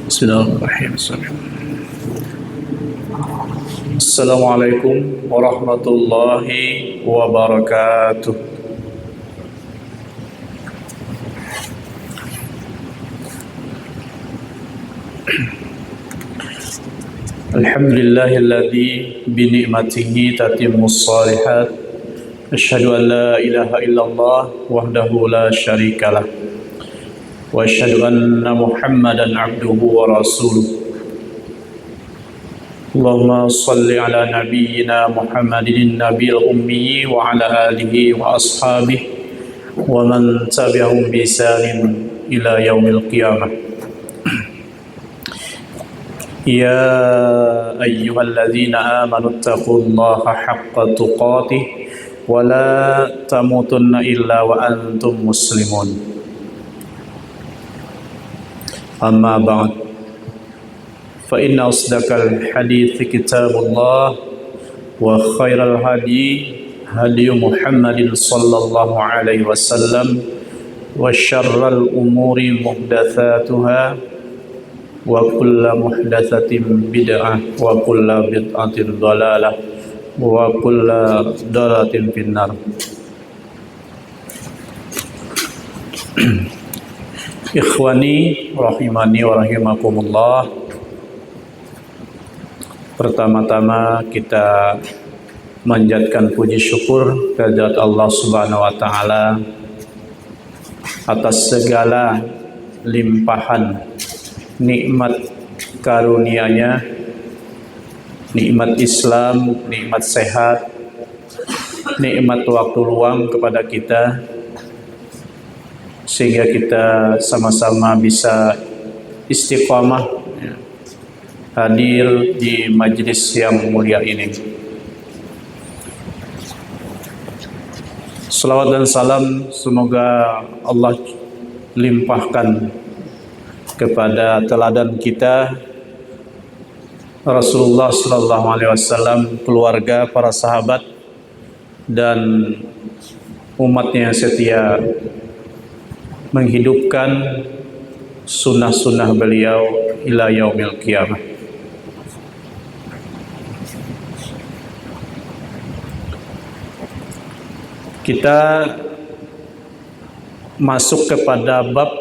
Bismillahirrahmanirrahim. Assalamualaikum warahmatullahi wabarakatuh. Alhamdulillahilladzi bi ni'matihi tatimmus shalihat. Asyhadu an la ilaha illallah wahdahu la syarikalah. Wa asyhadu anna Muhammadan abduhu wa rasuluh. Allahumma salli ala nabiyyina Muhammadin nabiyil ummi wa ala alihi wa ashabihi wa man tabi'ahum bi ihsanin ila yaumil qiyamah. Ya ayyuhalladzina amanu taqullaha haqqa tuqatih wa la tamutunna illa wa antum muslimun. Amma ba'd, fa inna asdaqal hadithi kitabullah wa khairal hadi hadi Muhammadin sallallahu alaihi wasallam wa syarral umuri muhdatsatuha wa kullu muhdatsatin bid'ah wa kullu bid'atin dhalalah wa kullu dhalalatin finnar. Ikhwani rahimani wa rahimakumullah. Pertama-tama kita manjatkan puji syukur kehadirat Allah Subhanahu wa taala atas segala limpahan nikmat karunia-Nya, nikmat Islam, nikmat sehat, nikmat waktu luang kepada kita, sehingga kita sama-sama bisa istiqamah hadir di majlis yang mulia ini. Salawat dan salam semoga Allah limpahkan kepada teladan kita Rasulullah sallallahu alaihi wasallam, keluarga, para sahabat dan umatnya yang setia menghidupkan sunnah-sunnah beliau ila yaumil qiyamah. Kita masuk kepada bab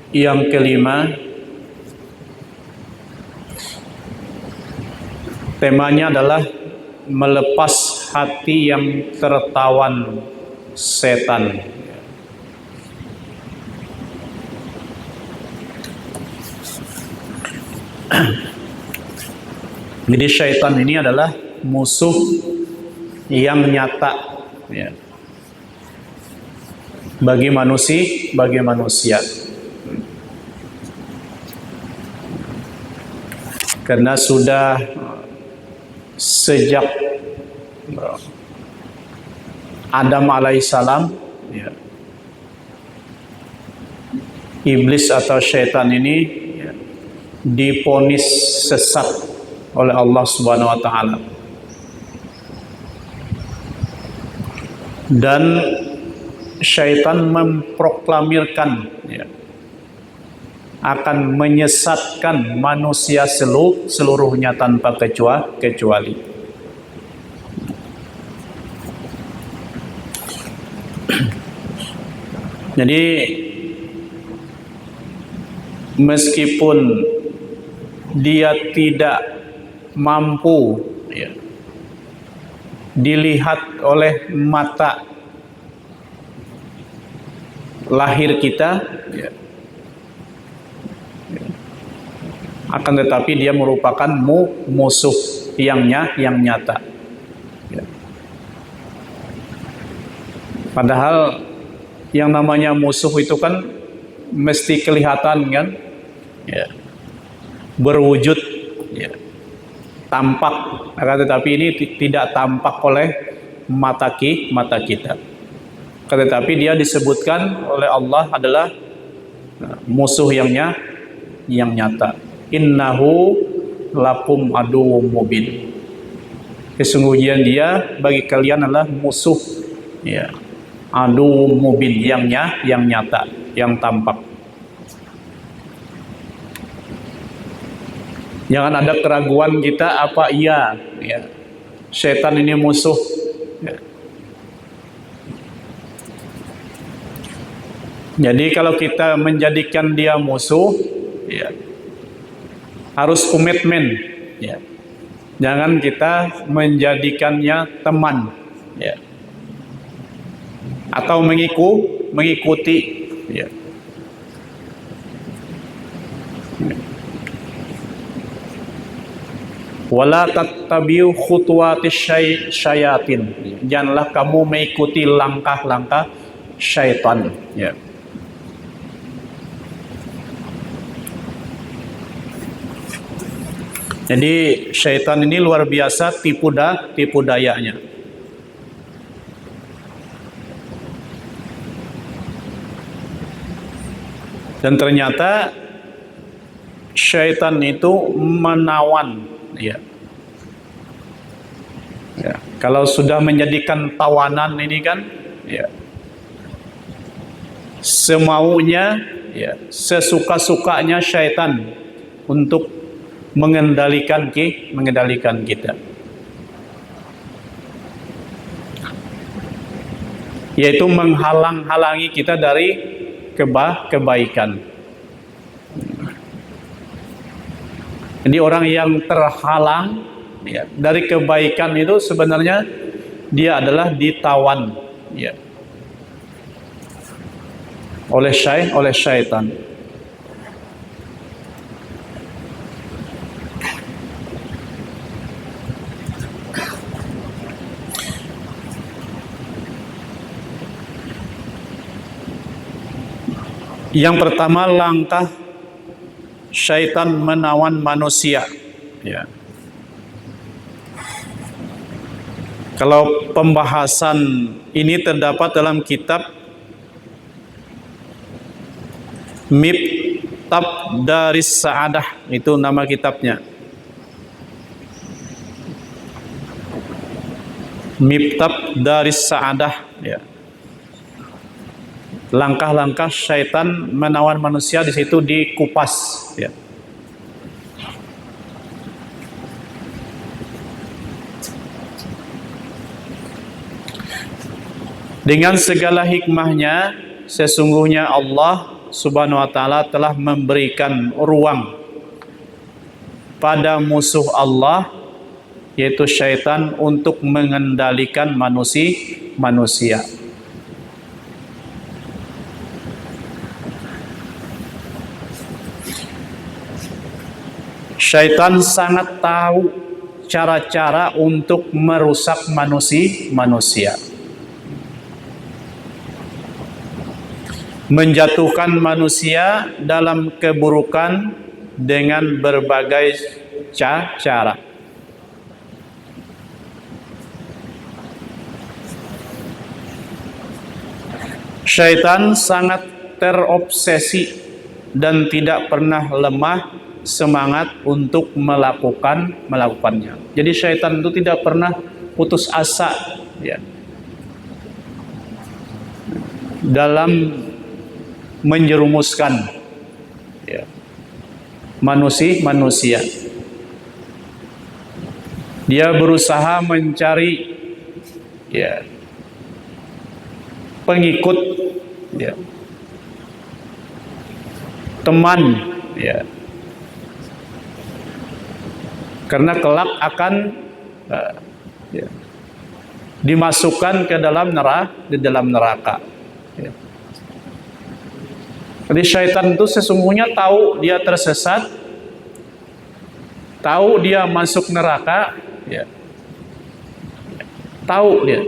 yang kelima. Temanya adalah melepas hati yang tertawan setan. Jadi syaitan ini adalah musuh yang nyata ya, bagi manusia. Karena sudah sejak Adam alaihissalam ya, iblis atau syaitan ini ya, diponis sesat oleh Allah Subhanahu wa taala. Dan syaitan memproklamirkan ya, akan menyesatkan manusia seluruhnya tanpa kecuali. Jadi meskipun dia tidak mampu ya, dilihat oleh mata lahir kita ya, akan tetapi dia merupakan musuh yang nyata ya. Padahal yang namanya musuh itu kan mesti kelihatan kan ya, berwujud ya, tampak, akan tetapi ini tidak tampak oleh mata kita, akan tetapi dia disebutkan oleh Allah adalah musuh yang nyata. Innahu lakum aduwwum mubin, sesungguhnya dia bagi kalian adalah musuh ya, aduwwum mubin, yang nyata, yang tampak. Jangan ada keraguan kita apa iya ya, setan ini musuh ya. Jadi kalau kita menjadikan dia musuh ya, harus komitmen ya. Jangan kita menjadikannya teman ya, atau mengikuti ya. Wala tattabi'u khutuwatis syayatin, janganlah kamu mengikuti langkah-langkah syaitan ya. Jadi syaitan ini luar biasa tipu dayanya. Dan ternyata syaitan itu menawan ya. Ya, kalau sudah menjadikan tawanan ini kan ya, semaunya ya, sesuka-sukanya syaitan untuk mengendalikan kita, yaitu menghalang-halangi kita dari kebaikan. Jadi orang yang terhalang ya, dari kebaikan itu sebenarnya dia adalah ditawan ya, oleh syaitan. Yang pertama, langkah syaitan menawan manusia ya. Kalau pembahasan ini terdapat dalam kitab Miftab Daris Sa'adah, itu nama kitabnya. Miftab Daris Sa'adah ya. Langkah-langkah syaitan menawan manusia di situ dikupas ya. Dengan segala hikmahnya, sesungguhnya Allah Subhanahu wa taala telah memberikan ruang pada musuh Allah, yaitu syaitan, untuk mengendalikan manusia. Syaitan sangat tahu cara-cara untuk merusak manusia, menjatuhkan manusia dalam keburukan dengan berbagai cara. Syaitan sangat terobsesi dan tidak pernah lemah semangat untuk melakukannya. Jadi syaitan itu tidak pernah putus asa ya, dalam menjerumuskan ya, manusia. Dia berusaha mencari ya, pengikut ya, teman ya, karena kelak akan ya, dimasukkan ke dalam neraka. Ya. Jadi syaitan itu sesungguhnya tahu dia tersesat, tahu dia masuk neraka, ya. Tahu dia,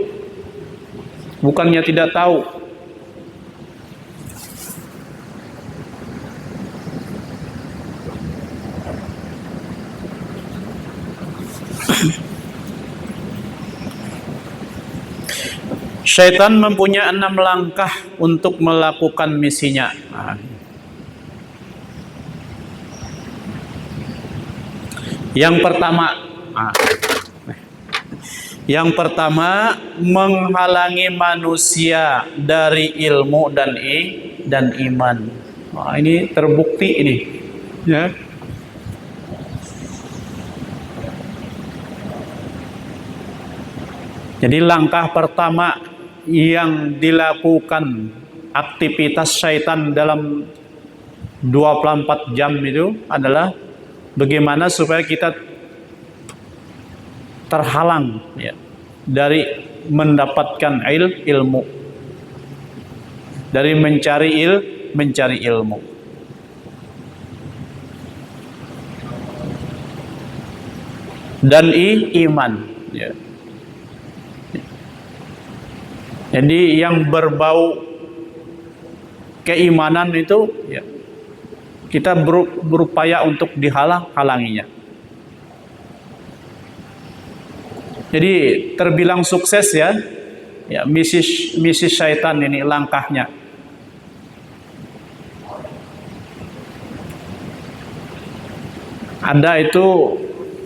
bukannya tidak tahu. Syaitan mempunyai 6 langkah untuk melakukan misinya. Yang pertama, menghalangi manusia dari ilmu dan iman. Ini terbukti ini, ya. Jadi langkah pertama yang dilakukan aktivitas syaitan dalam 24 jam itu adalah bagaimana supaya kita terhalang, ya, dari mendapatkan ilmu, dari mencari ilmu. Dan iman, ya. Jadi yang berbau keimanan itu, ya, kita berupaya untuk dihalanginya. Jadi terbilang sukses, ya, misi syaitan ini langkahnya. Ada itu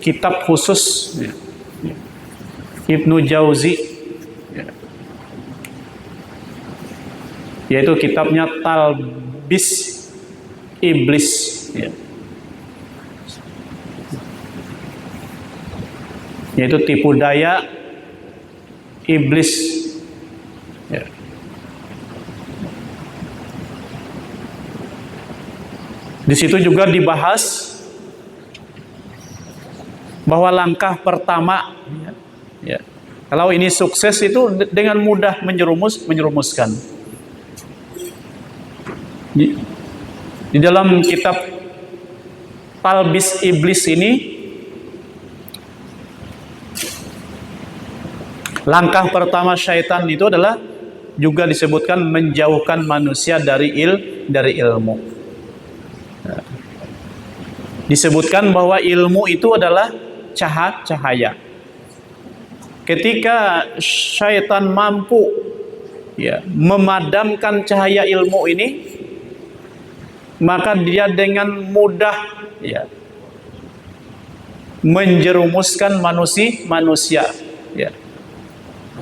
kitab khusus, ya, Ibnu Jauzi, ya, yaitu kitabnya Talbis Iblis, ya. Yaitu tipu daya iblis, ya. Di situ juga dibahas bahwa langkah pertama, ya, kalau ini sukses itu dengan mudah menjerumuskan. Di dalam kitab Talbis Iblis ini, langkah pertama syaitan itu adalah juga disebutkan menjauhkan manusia dari ilmu. Disebutkan bahwa ilmu itu adalah cahaya. Ketika syaitan mampu, ya, memadamkan cahaya ilmu ini, maka dia dengan mudah, ya, menjerumuskan manusia, ya.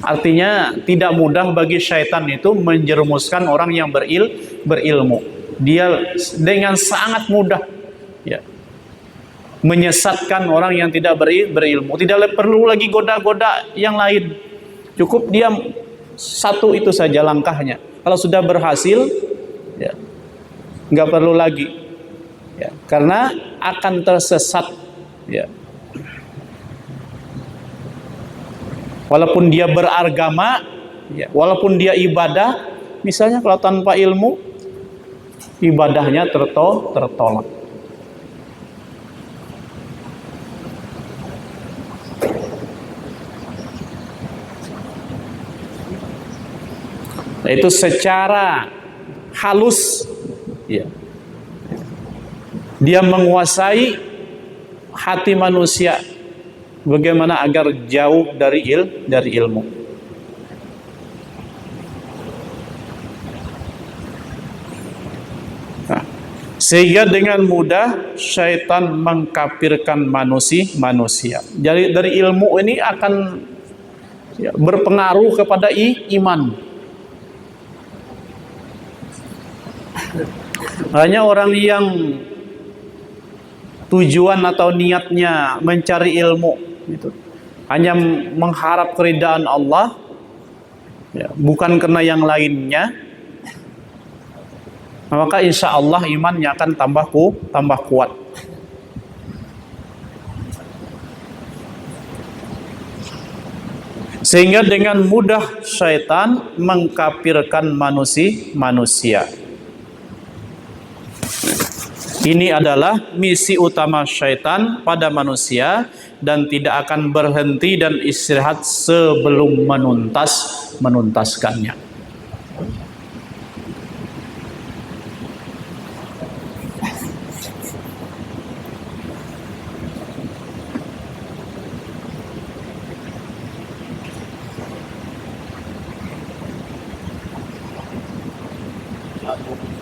Artinya tidak mudah bagi syaitan itu menjerumuskan orang yang berilmu. Dia dengan sangat mudah, ya, menyesatkan orang yang tidak berilmu. Tidak perlu lagi goda-goda yang lain. Cukup dia satu itu saja langkahnya. Kalau sudah berhasil, ya, nggak perlu lagi, ya, karena akan tersesat, ya. Walaupun dia beragama, ya, walaupun dia ibadah, misalnya kalau tanpa ilmu, ibadahnya tertolak. Nah, itu secara halus, ya, dia menguasai hati manusia. Bagaimana agar jauh dari ilmu. Nah, sehingga dengan mudah syaitan mengkafirkan manusia. Jadi dari ilmu ini akan, ya, berpengaruh kepada iman. Hanya orang yang tujuan atau niatnya mencari ilmu, gitu, hanya mengharap keridaan Allah, ya, bukan karena yang lainnya, maka insya Allah imannya akan tambah kuat. Sehingga dengan mudah syaitan mengkafirkan manusia. Ini adalah misi utama syaitan pada manusia dan tidak akan berhenti dan istirahat sebelum menuntaskannya.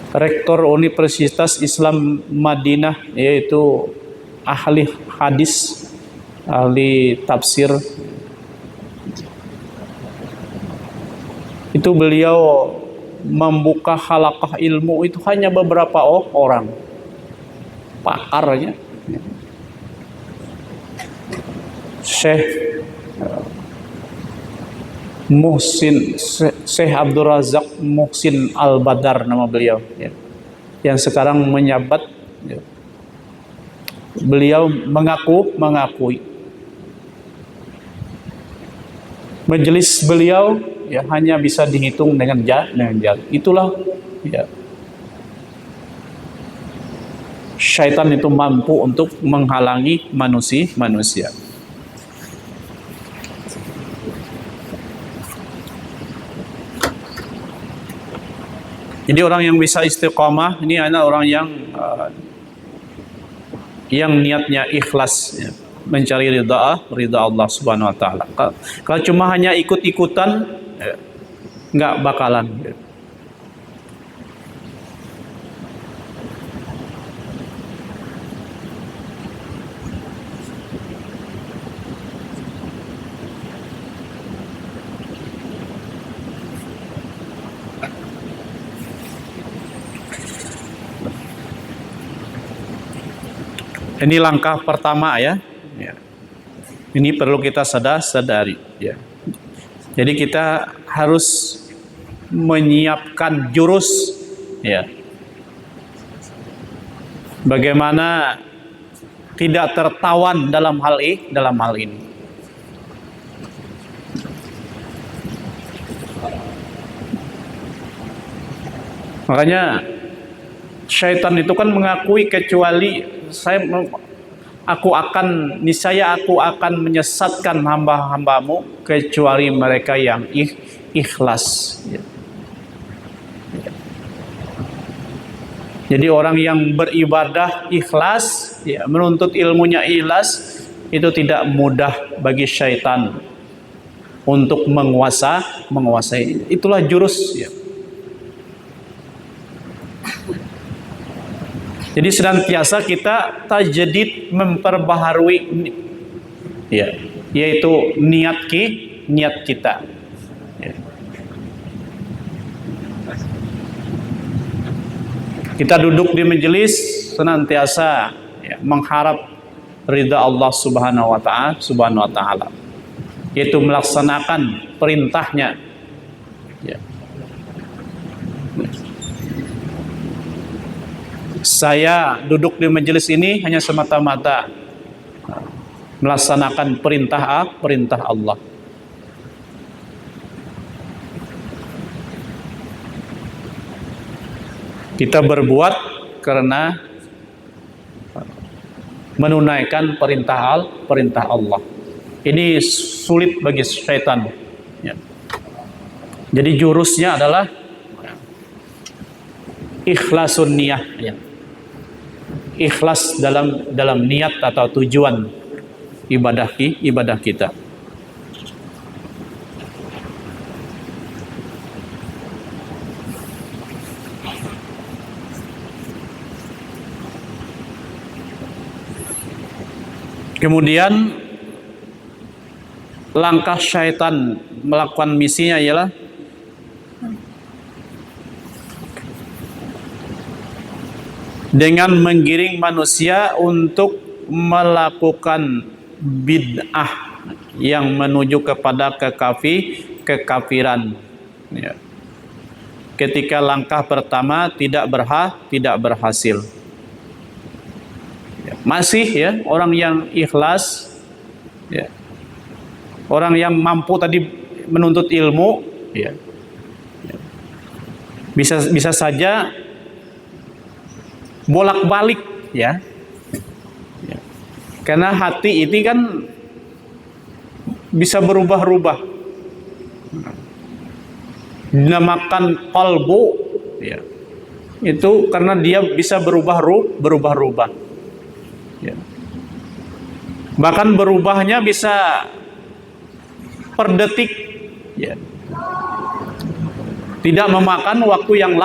Rektor Universitas Islam Madinah, yaitu ahli hadis, ahli tafsir, itu beliau membuka halaqah ilmu itu hanya beberapa orang pakarnya. Syekh Abdul Razak Muhsin Al-Badar nama beliau, ya, yang sekarang menjabat, ya. Beliau mengakui majelis beliau ya hanya bisa dihitung dengan jari. Itulah, ya, syaitan itu mampu untuk menghalangi manusia. Jadi orang yang bisa istiqamah ini adalah orang yang niatnya ikhlas, ya, mencari ridha Allah Subhanahu wa taala. Kalau cuma hanya ikut-ikutan, ya, nggak bakalan. Ya. Ini langkah pertama, ya. Ini perlu kita sadari, ya. Jadi kita harus menyiapkan jurus, ya. Bagaimana tidak tertawan dalam hal ini. Makanya syaitan itu kan mengakui, kecuali aku akan menyesatkan hamba-hambamu kecuali mereka yang ikhlas. Ya. Jadi orang yang beribadah ikhlas, ya, menuntut ilmunya ikhlas, itu tidak mudah bagi syaitan untuk menguasai. Itulah jurus, ya. Jadi senantiasa kita tajdid, memperbaharui, ya, yaitu niat kita. Ya. Kita duduk di majelis senantiasa, ya, mengharap ridha Allah Subhanahu wa taala, yaitu melaksanakan perintahnya. Ya. Saya duduk di majelis ini hanya semata-mata melaksanakan perintah Allah. Kita berbuat karena menunaikan perintah Allah. Ini sulit bagi syaitan. Ya. Jadi jurusnya adalah ikhlasun niyah, ya. Ikhlas dalam niat atau tujuan ibadah kita. Kemudian langkah syaitan melakukan misinya ialah dengan menggiring manusia untuk melakukan bid'ah yang menuju kepada kekafiran. Ya. Ketika langkah pertama tidak berhasil. Ya. Masih, ya, orang yang ikhlas, ya, orang yang mampu tadi menuntut ilmu, ya, bisa saja bolak-balik, ya. Karena hati ini kan bisa berubah-ubah. Dinamakan qalbu, ya. Itu karena dia bisa berubah-ubah. Ya. Bahkan berubahnya bisa per detik, ya. Tidak memakan waktu yang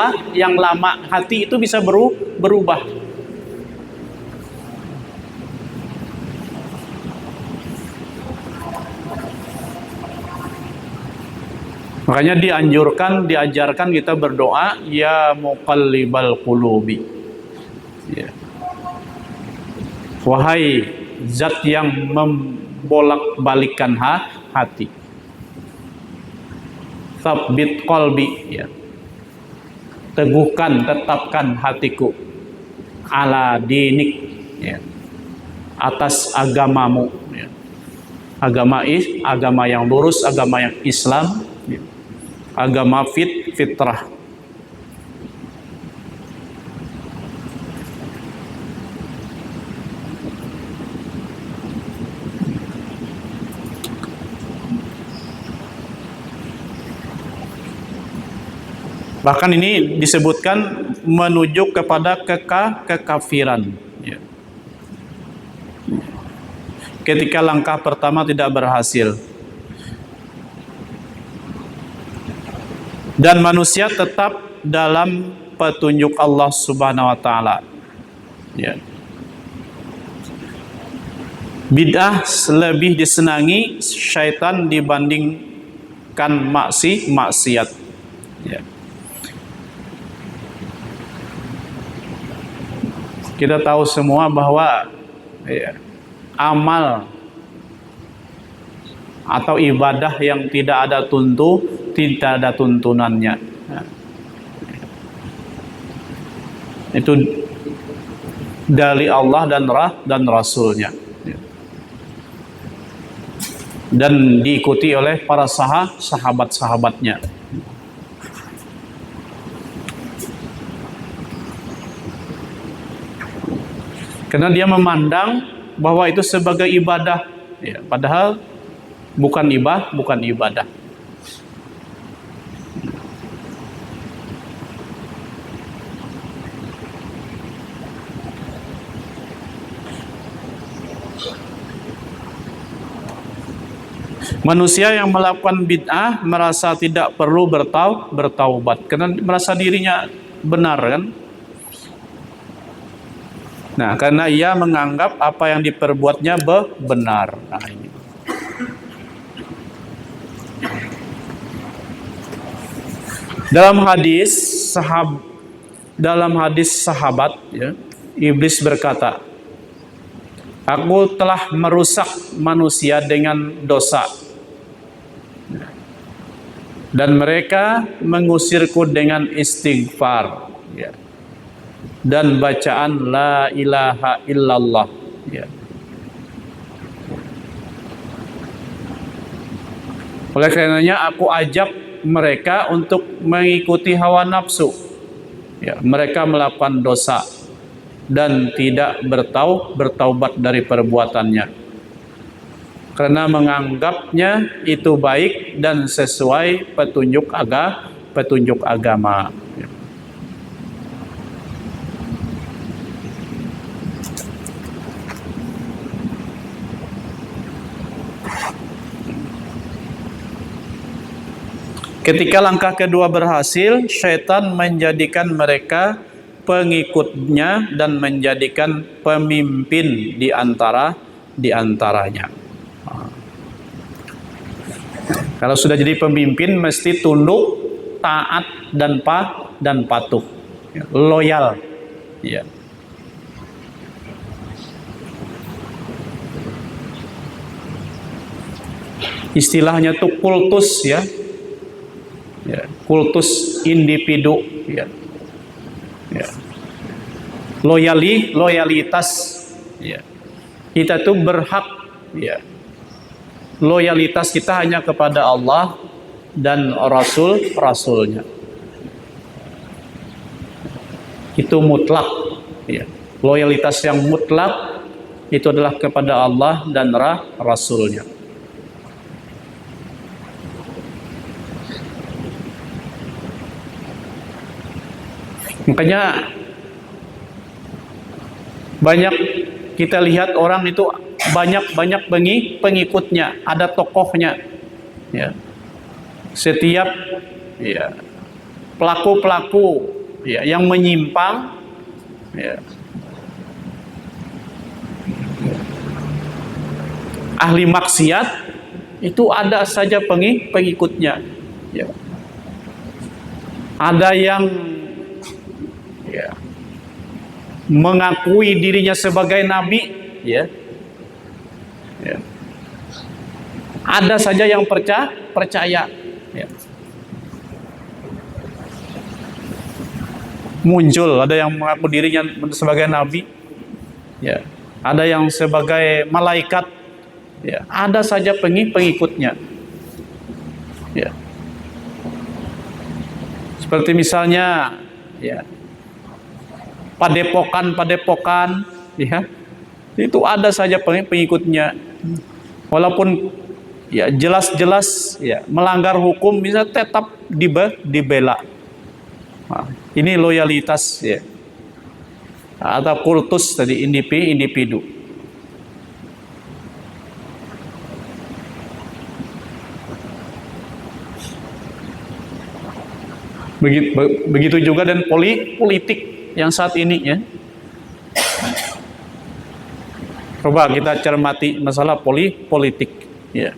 lama, hati itu bisa berubah. Makanya diajarkan kita berdoa, ya muqallibal qulubi. Ya. Wahai zat yang membolak-balikkan hati. Tsabbit qalbi, ya. Teguhkan, tetapkan hatiku ala dinik, ya. Atas agamamu, ya. Agama yang lurus, agama yang Islam, ya. Agama fitrah. Bahkan ini disebutkan menuju kepada kekafiran, ya. Ketika langkah pertama tidak berhasil dan manusia tetap dalam petunjuk Allah Subhanahu wa taala, ya. Bid'ah lebih disenangi syaitan dibandingkan maksiat, ya. Kita tahu semua bahwa, ya, amal atau ibadah yang tidak ada tuntunannya, nah, itu dari Allah dan Rasulnya, dan diikuti oleh para sahabat-sahabatnya. Karena dia memandang bahwa itu sebagai ibadah, ya, padahal bukan ibadah. Manusia yang melakukan bid'ah merasa tidak perlu bertaubat karena merasa dirinya benar, kan? Nah, karena ia menganggap apa yang diperbuatnya benar. Nah, ini. Dalam hadis sahabat, ya, iblis berkata, aku telah merusak manusia dengan dosa, dan mereka mengusirku dengan istighfar, ya, dan bacaan la ilaha illallah, ya. Oleh karenanya aku ajak mereka untuk mengikuti hawa nafsu, ya. Mereka melakukan dosa dan tidak bertaubat dari perbuatannya karena menganggapnya itu baik dan sesuai petunjuk agama. Ketika langkah kedua berhasil, syaitan menjadikan mereka pengikutnya dan menjadikan pemimpin di antaranya. Kalau sudah jadi pemimpin mesti tunduk, taat dan patuh, ya, loyal, ya. Istilahnya tuh kultus, ya. Ya, kultus individu, ya. Ya. Loyalitas, ya. Kita tuh berhak, ya. Loyalitas kita hanya kepada Allah dan rasulnya. Itu mutlak, ya. Loyalitas yang mutlak itu adalah kepada Allah dan Rasulnya. Makanya banyak kita lihat orang itu banyak pengikutnya, ada tokohnya, ya. Setiap, ya, pelaku ya, yang menyimpang, ya, ahli maksiat, itu ada saja pengikutnya, ya. Ada yang, ya, mengakui dirinya sebagai nabi, ya. Ya. Ada saja yang percaya, ya. Muncul ada yang mengaku dirinya sebagai nabi, ya. Ada yang sebagai malaikat, ya. Ada saja pengikutnya, ya. Seperti misalnya, ya, padepokan, ya, itu ada saja pengikutnya, walaupun, ya, jelas-jelas, ya, melanggar hukum bisa tetap dibela. Nah, ini loyalitas, ya, atau kultus tadi, individu. Begitu juga dan politik yang saat ini, ya. Coba kita cermati masalah politik, ya.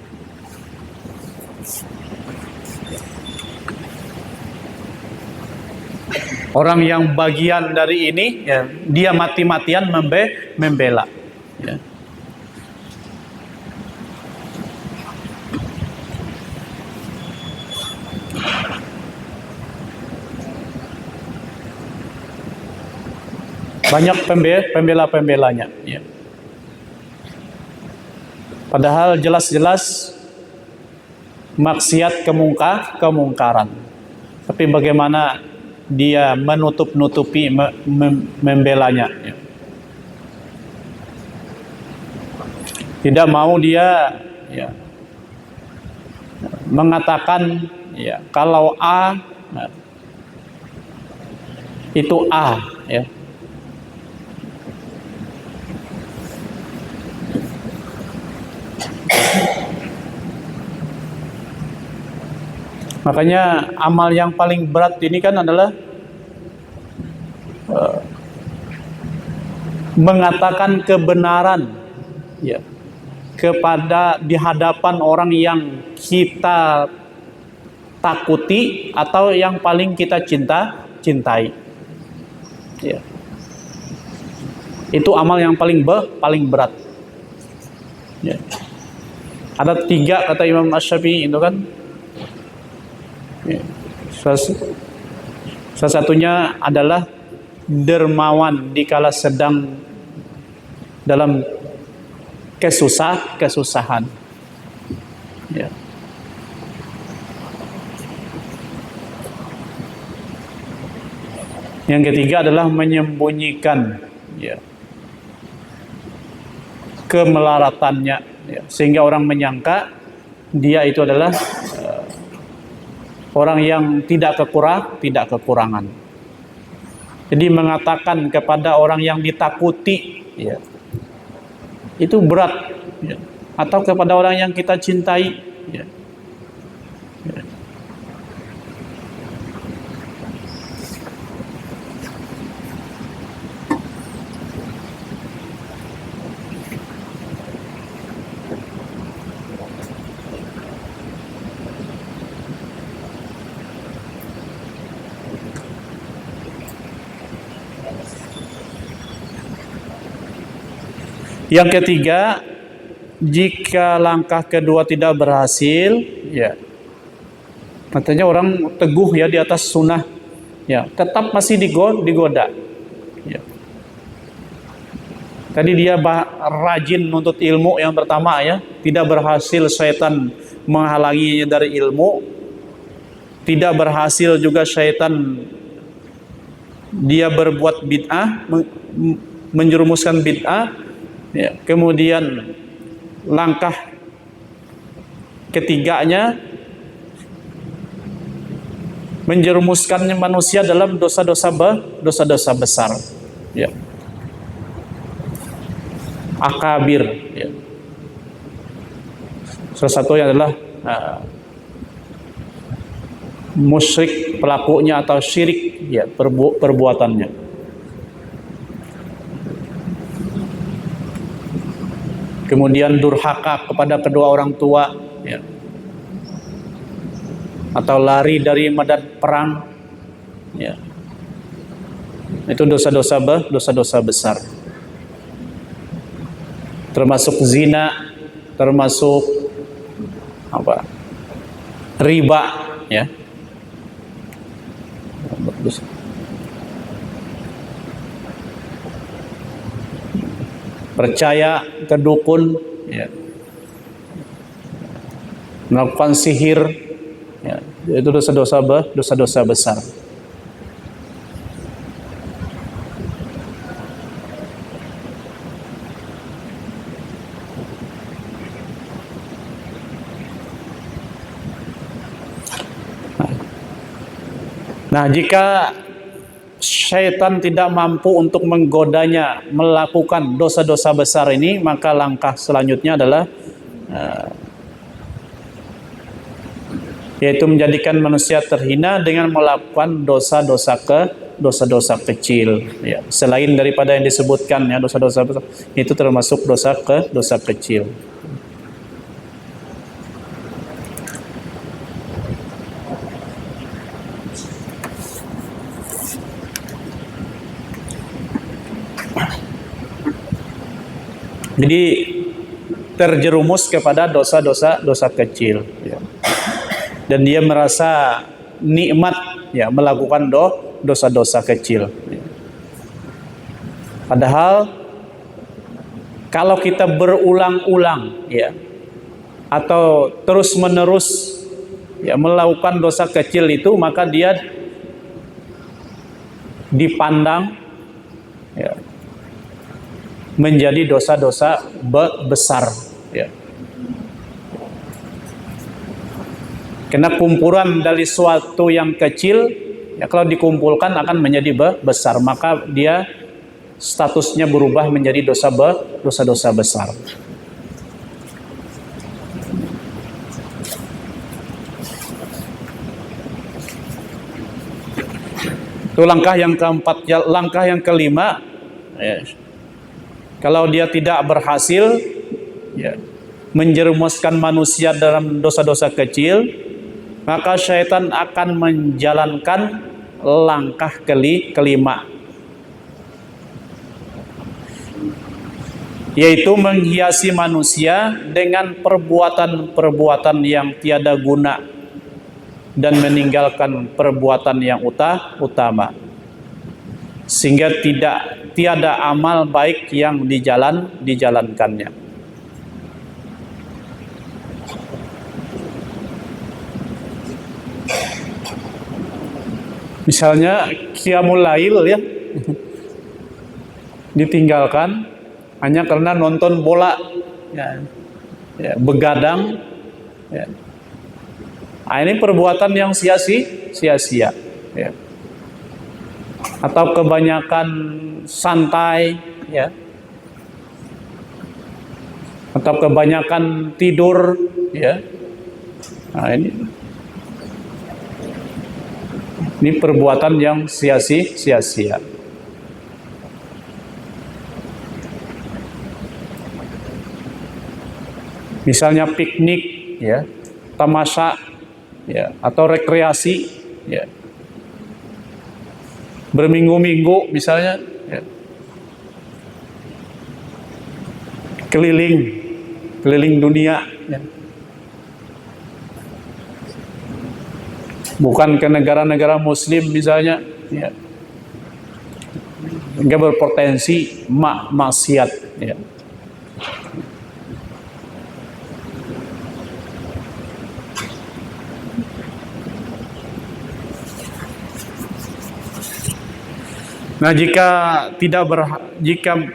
Orang yang bagian dari ini, ya, dia mati-matian membela, ya. Banyak pembela-pembelanya, ya. Padahal jelas-jelas maksiat kemungkaran. Tapi bagaimana dia menutup-nutupi membelanya, ya. Tidak mau dia, ya, mengatakan, ya, kalau A, nah, itu A, ya. Makanya amal yang paling berat ini kan adalah mengatakan kebenaran, ya, kepada di hadapan orang yang kita takuti atau yang paling kita cintai, ya. Itu amal yang paling berat, ya. Ada 3 kata Imam Asy-Syafi'i itu kan, ya. Salah satunya adalah dermawan dikala sedang dalam kesusahan, ya. Yang ketiga adalah menyembunyikan, ya, kemelaratannya, ya, sehingga orang menyangka dia itu adalah orang yang tidak kekurangan. Jadi mengatakan kepada orang yang ditakuti, ya, itu berat, ya. Atau kepada orang yang kita cintai, ya. Ya. Yang ketiga, jika langkah kedua tidak berhasil, ya, katanya orang teguh, ya, di atas sunnah, ya, tetap masih digoda, ya. Tadi dia rajin nuntut ilmu yang pertama, ya, tidak berhasil, setan menghalanginya dari ilmu, tidak berhasil juga syaitan dia berbuat bid'ah, menjerumuskan bid'ah, ya, kemudian langkah ketiganya menjerumuskannya manusia dalam dosa-dosa besar, ya, akabir, ya. Salah satunya adalah musyrik pelakunya atau syirik, ya, perbuatannya. Kemudian durhaka kepada kedua orang tua, ya, atau lari dari medan perang, ya, itu dosa-dosa besar, termasuk zina, termasuk apa, riba, ya, percaya ke dukun, ya, melakukan sihir, ya, itu dosa-dosa besar. Nah, jika syaitan tidak mampu untuk menggodanya melakukan dosa-dosa besar ini, maka langkah selanjutnya adalah yaitu menjadikan manusia terhina dengan melakukan dosa-dosa kecil, ya. Selain daripada yang disebutkan, ya, dosa-dosa besar itu termasuk dosa kecil. Jadi terjerumus kepada dosa kecil, ya. Dan dia merasa nikmat, ya, melakukan dosa-dosa kecil, ya. Padahal kalau kita berulang-ulang, ya, atau terus-menerus, ya, melakukan dosa kecil itu, maka dia dipandang, ya, menjadi dosa-dosa besar, ya. Karena kumpulan dari suatu yang kecil, ya, kalau dikumpulkan akan menjadi besar, maka dia statusnya berubah menjadi dosa-dosa besar. Itu langkah yang keempat. Ya, langkah yang kelima, ya, kalau dia tidak berhasil, ya, menjerumuskan manusia dalam dosa-dosa kecil, maka syaitan akan menjalankan langkah kelima, yaitu menghiasi manusia dengan perbuatan-perbuatan yang tiada guna dan meninggalkan perbuatan yang utama, sehingga tiada amal baik yang dijalankannya. Misalnya qiyamul lail, ya, ditinggalkan hanya karena nonton bola, ya, ya, begadang, ya. Nah, ini perbuatan yang sia-sia, ya. Atau kebanyakan santai, ya, atau kebanyakan tidur, ya. Nah, ini perbuatan yang sia-sia. Misalnya piknik, ya, tamasya, ya, atau rekreasi, ya, berminggu-minggu misalnya, ya, keliling dunia, ya. Bukan ke negara-negara muslim misalnya, ya, nggak berpotensi maksiat, ya. Nah, jika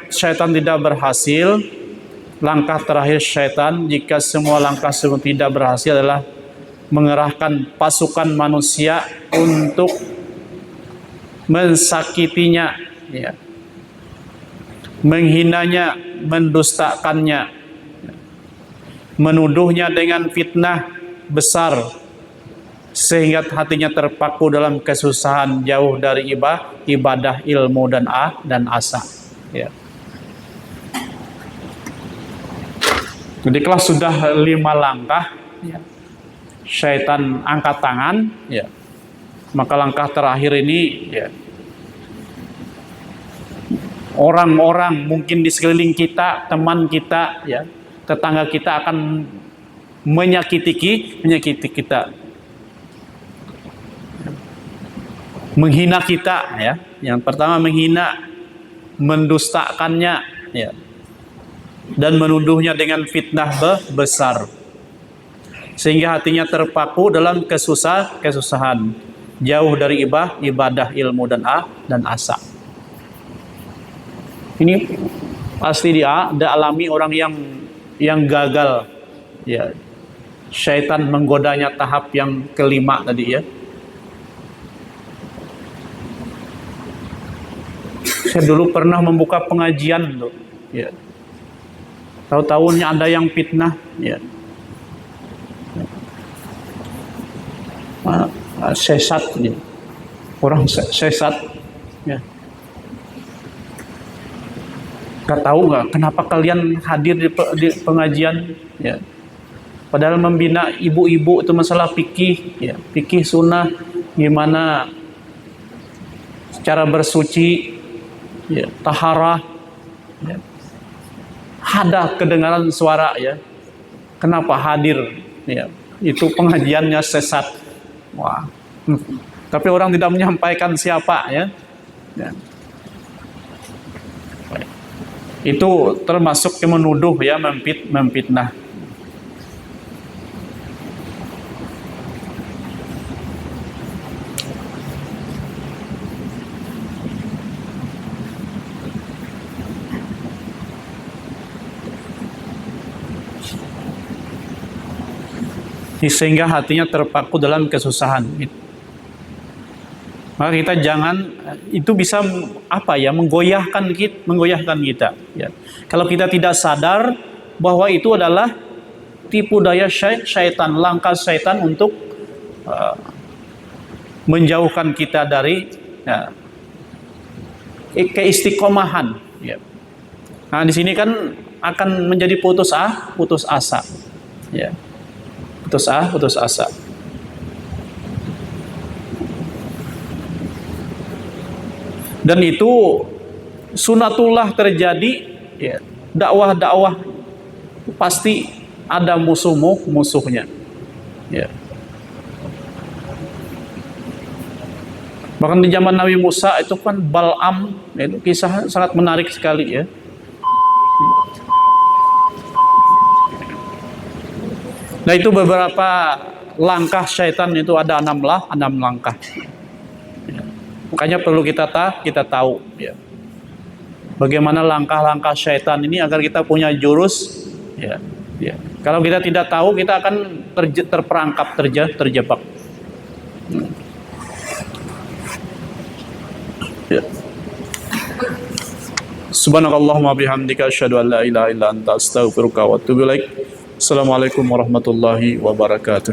syaitan tidak berhasil, langkah terakhir syaitan jika semua langkah sebelum tidak berhasil adalah mengerahkan pasukan manusia untuk mensakitinya, ya, menghinanya, mendustakannya, menuduhnya dengan fitnah besar sehingga hatinya terpaku dalam kesusahan, jauh dari ibadah, ilmu dan asa. Ya. Jadi kalau sudah 5 langkah, ya, syaitan angkat tangan, ya, maka langkah terakhir ini, ya, orang-orang mungkin di sekeliling kita, teman kita, ya, tetangga kita akan menyakiti kita, menghina kita, ya. Yang pertama menghina, mendustakannya, ya, dan menuduhnya dengan fitnah besar sehingga hatinya terpaku dalam kesusahan, jauh dari ibadah, ilmu dan asa. Ini pasti dialami orang yang gagal, ya. Syaitan menggodanya tahap yang kelima tadi, ya. Saya dulu pernah membuka pengajian tuh, ya. Tahu-tahunya ada yang fitnah, ya. Sesat, ya. Orang sesat, ya. Gak tahu nggak kenapa kalian hadir di pengajian, ya. Padahal membina ibu-ibu itu masalah fikih, ya. Fikih sunnah, gimana cara bersuci, ya, taharah, ya. Ada kedengaran suara, ya. Kenapa hadir, ya. Itu pengajiannya sesat. Wah. Tapi orang tidak menyampaikan siapa, ya. Ya. Itu termasuk yang menuduh, ya, memfitnah. Sehingga hatinya terpaku dalam kesusahan. Maka kita jangan, itu bisa menggoyahkan kita, ya. Kalau kita tidak sadar bahwa itu adalah tipu daya syaitan, langkah syaitan untuk menjauhkan kita dari, ya, keistiqomahan, ya. Nah, di sini kan akan menjadi putus asa, ya. Putus asa. Dan itu sunatullah terjadi, ya. Dakwah pasti ada musuhnya, ya. Bahkan di zaman Nabi Musa itu kan Bal'am, itu kisah sangat menarik sekali, ya. Nah, itu beberapa langkah syaitan, itu ada 6 langkah. Makanya perlu kita tahu, ya, bagaimana langkah-langkah syaitan ini agar kita punya jurus, ya, ya. Kalau kita tidak tahu, kita akan terperangkap, terjebak. Ya. Subhanakallahumma bihamdika asyhadu an la ilaha illa anta astaghfiruka wa atubu ilaik. Assalamualaikum warahmatullahi wabarakatuh.